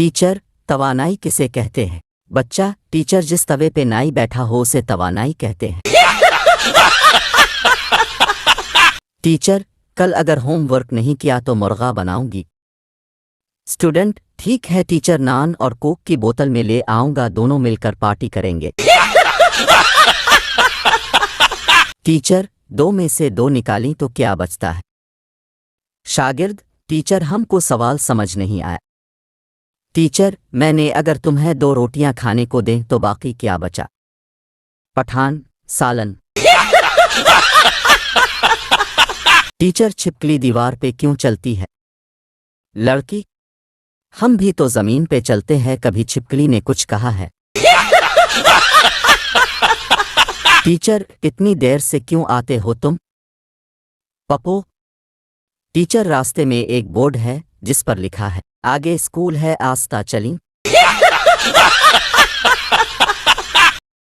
Teacher, तवानाई किसे कहते हैं? बच्चा, टीचर, जिस तवे पे नाई बैठा हो उसे तवानाई कहते हैं। टीचर, कल अगर होमवर्क नहीं किया तो मुर्गा बनाऊंगी। स्टूडेंट, ठीक है टीचर, नान और कोक की बोतल में ले आऊंगा, दोनों मिलकर पार्टी करेंगे। टीचर, दो में से दो निकाली तो क्या बचता है? शागिर्द, टीचर, हमको सवाल समझ नहीं आया। टीचर, मैंने अगर तुम्हें दो रोटियां खाने को दें तो बाकी क्या बचा? पठान, सालन। टीचर, छिपकली दीवार पे क्यों चलती है? लड़की, हम भी तो जमीन पे चलते हैं, कभी छिपकली ने कुछ कहा है? टीचर, इतनी देर से क्यों आते हो तुम? पप्पू। टीचर, रास्ते में एक बोर्ड है जिस पर लिखा है आगे स्कूल है, आस्ता चली।